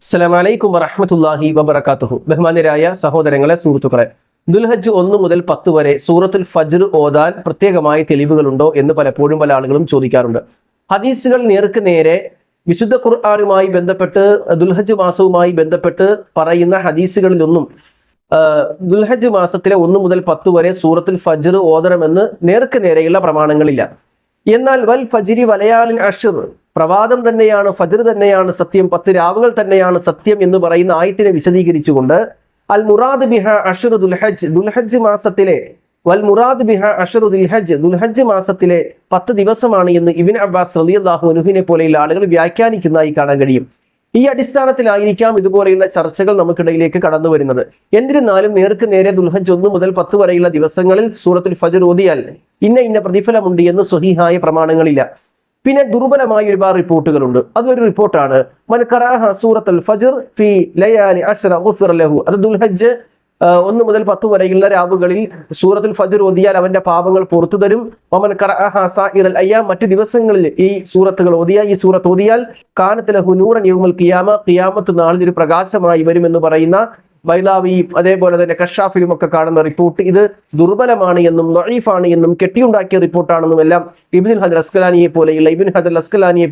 അസ്സലാമു അലൈക്കും വറഹ്മത്തുള്ളാഹി വബറകാതുഹു. ബഹുമാന്യരായ സഹോദരങ്ങളെ, സുഹൃത്തുക്കളെ, ദുൽഹജ്ജ് 1 മുതൽ 10 വരെ സൂറത്തുൽ ഫജ്ർ ഓതാൻ പ്രത്യേകമായ തെളിവുകളുണ്ടോ എന്ന് പലപ്പോഴും പല ആളുകളും ചോദിക്കാറുണ്ട്. ഹദീസുകൾ നേർക്ക് നേരെ വിശുദ്ധ ഖുർആനുമായി ബന്ധപ്പെട്ട് ദുൽഹജ്ജ് മാസവുമായി ബന്ധപ്പെട്ട് പറയുന്ന ഹദീസുകളിലൊന്നും ദുൽഹജ്ജ് മാസത്തിലെ 1 മുതൽ 10 വരെ സൂറത്തുൽ ഫജ്ർ ഓതണമെന്ന് നേർക്ക് നേരെയുള്ള പ്രമാണങ്ങളില്ല. എന്നാൽ വൽ ഫജ്രി വലയാലിൻ അഷ്ർ, പ്രഭാതം തന്നെയാണ്, ഫജ്ർ തന്നെയാണ് സത്യം, 10 രാവുകൾ തന്നെയാണ് സത്യം എന്ന് പറയുന്ന ആയത്തിനെ വിശദീകരിച്ചുകൊണ്ട് അൽ മുറാദ് ബിഹ അഷ്റു ദുൽഹജ്ജ്, ദുൽഹജ്ജ് മാസത്തിലെ വൽ മുറാദ് ബിഹ അഷ്റു ദുൽഹജ്ജ്, ദുൽഹജ്ജ് മാസത്തിലെ 10 ദിവസമാണ് എന്ന് ഇബ്നു അബ്ബാസ് റളിയല്ലാഹു അൻഹുവിനെ പോലെയുള്ള ആളുകൾ വ്യാഖ്യാനിക്കുന്നതായി കാണാൻ കഴിയും. ഈ അടിസ്ഥാനത്തിലായിരിക്കാം ഇതുപോലെയുള്ള ചർച്ചകൾ നമുക്കിടയിലേക്ക് കടന്നു വരുന്നത്. എന്നിരുന്നാലും നേർക്ക് നേരെ ദുൽഹജ്ജ് 1 മുതൽ 10 വരെയുള്ള ദിവസങ്ങളിൽ സൂറത്തുൽ ഫജ്ർ ഓതിയാൽ ഇന്ന പ്രതിഫലമുണ്ട് എന്ന് സ്വഹീഹായ പ്രമാണങ്ങളില്ല. പിന്നെ ദുർബലമായ ഒരുപാട് റിപ്പോർട്ടുകളുണ്ട്. അതൊരു റിപ്പോർട്ടാണ് മൻ ഖറഅഹ സൂറത്തുൽ ഫജ്ർ ഫീ ലയാലി അശ്റ ഗുഫിറ ലഹു. അത് ദുൽഹജ്ജ് 1 മുതൽ 10 വരെയുള്ള രാവുകളിൽ സൂറത്തുൽ ഫജ്ർ ഓതിയാൽ അവന്റെ പാപങ്ങൾ പുറത്തു തരും. വമൻ ഖറഅഹ സാഇറൽ അയ്യാം, മറ്റു ദിവസങ്ങളിൽ ഈ സൂറത്തുകൾ ഓതിയാൽ, ഈ സൂറത്ത് ഓതിയാൽ കാനത്ത് ലഹു നൂറൻ യൗമൽ ഖിയാമ, ഖിയാമത്ത് നാളിൽ ഒരു പ്രകാശമായി വരുമെന്ന് പറയുന്ന ബൈലാവിയും അതേപോലെ തന്നെ കഷാഫിലും ഒക്കെ കാണുന്ന റിപ്പോർട്ട് ഇത് ദുർബലമാണ് എന്നും ദഈഫാണ് എന്നും കെട്ടിയുണ്ടാക്കിയ റിപ്പോർട്ടാണെന്നും എല്ലാം ഇബ്നുൽ ഹജർ അസ്കലാനിയെ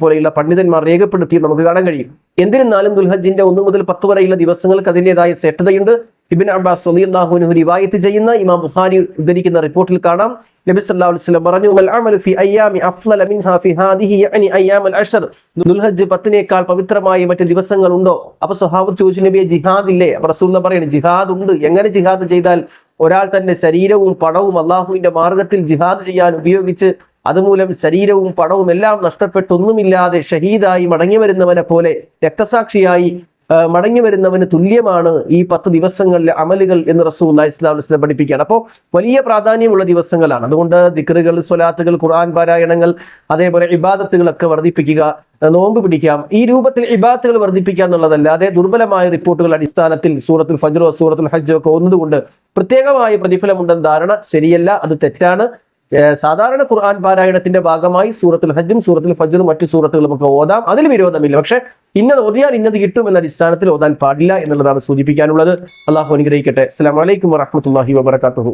പോലെയുള്ള പണ്ഡിതന്മാർ രേഖപ്പെടുത്തി നമുക്ക് കാണാൻ കഴിയും. എന്നിരുന്നാലും ദുൽഹജ്ജിന്റെ 1 മുതൽ 10 വരെയുള്ള ദിവസങ്ങൾക്ക് അതിൻ്റെതായ ശ്രേഷ്ഠതയുണ്ട്. ഇബ്നു അബ്ബാസ് റളിയല്ലാഹു അൻഹു റിവായത്ത് ചെയ്യുന്ന ഇമാം ബുഖാരി ഉദ്ധരിക്കുന്ന റിപ്പോർട്ടിൽ കാണാം, നബി സല്ലല്ലാഹു അലൈഹി വസല്ലം പറഞ്ഞു, വൽ അമലു ഫി അയ്യാമി അഫ്ളല മിൻഹാ ഫി ഹാദിഹി യഅനി അയ്യാമുൽ അശ്ർ. ദുൽഹജ്ജ് 10നേക്കാൾ പവിത്രമായ മറ്റു ദിവസങ്ങൾ ഉണ്ടോ? അപ്പോൾ സ്വഹാബത്ത് ചോദിച്ചു, നബിയെ ജിഹാദ് ഇല്ലേ? അപ്പോൾ റസൂൽ പറയുന്നത്, ജിഹാദ് ഉണ്ട്. എങ്ങനെ ജിഹാദ് ചെയ്താൽ? ഒരാൾ തന്റെ ശരീരവും പണവും അള്ളാഹുവിന്റെ മാർഗത്തിൽ ജിഹാദ് ചെയ്യാൻ ഉപയോഗിച്ച് അതുമൂലം ശരീരവും പണവും എല്ലാം നഷ്ടപ്പെട്ടൊന്നുമില്ലാതെ ഷഹീദായി മടങ്ങി വരുന്നവനെ പോലെ, രക്തസാക്ഷിയായി മടങ്ങി വരുന്നവന് തുല്യമാണ് ഈ 10 ദിവസങ്ങളിലെ അമലുകൾ എന്ന് റസൂലുള്ളാഹി സ്വല്ലല്ലാഹു അലൈഹി വസല്ലം പഠിപ്പിക്കുകയാണ്. അപ്പോൾ വലിയ പ്രാധാന്യമുള്ള ദിവസങ്ങളാണ്. അതുകൊണ്ട് ദിക്റുകൾ, സ്വലാത്തുകൾ, ഖുർആൻ പാരായണങ്ങൾ, അതേപോലെ ഇബാദത്തുകളൊക്കെ വർദ്ധിപ്പിക്കുക, നോമ്പ് പിടിക്കാം. ഈ രൂപത്തിൽ ഇബാദത്തുകൾ വർദ്ധിപ്പിക്കുക എന്നുള്ളതല്ലാതെ ദുർബലമായ റിപ്പോർട്ടുകൾ അടിസ്ഥാനത്തിൽ സൂറത്തുൽ ഫജ്റോ സൂറത്തുൽ ഹജ്ജോ ഒക്കെ ഒന്നതുകൊണ്ട് പ്രത്യേകമായ പ്രതിഫലമുണ്ടെന്ന ധാരണ ശരിയല്ല, അത് തെറ്റാണ്. സാധാരണ ഖുർആൻ പാരായണത്തിന്റെ ഭാഗമായി സൂറത്തുൽ ഹജ്ജും സൂറത്തുൽ ഫജ്റും മറ്റു സൂറത്തുകളും ഒക്കെ ഓതാം, അതിൽ വിരോധമില്ല. പക്ഷെ ഇന്നത് ഓതിയാൽ ഇന്നത് കിട്ടും എന്ന അടിസ്ഥാനത്തിൽ ഓതാൻ പാടില്ല എന്നുള്ളതാണ് സൂചിപ്പിക്കാനുള്ളത്. അള്ളാഹു അനുഗ്രഹിക്കട്ടെ. അസ്സലാമു അലൈക്കും വറഹ്മത്തുള്ളാഹി വബറകാതുഹു.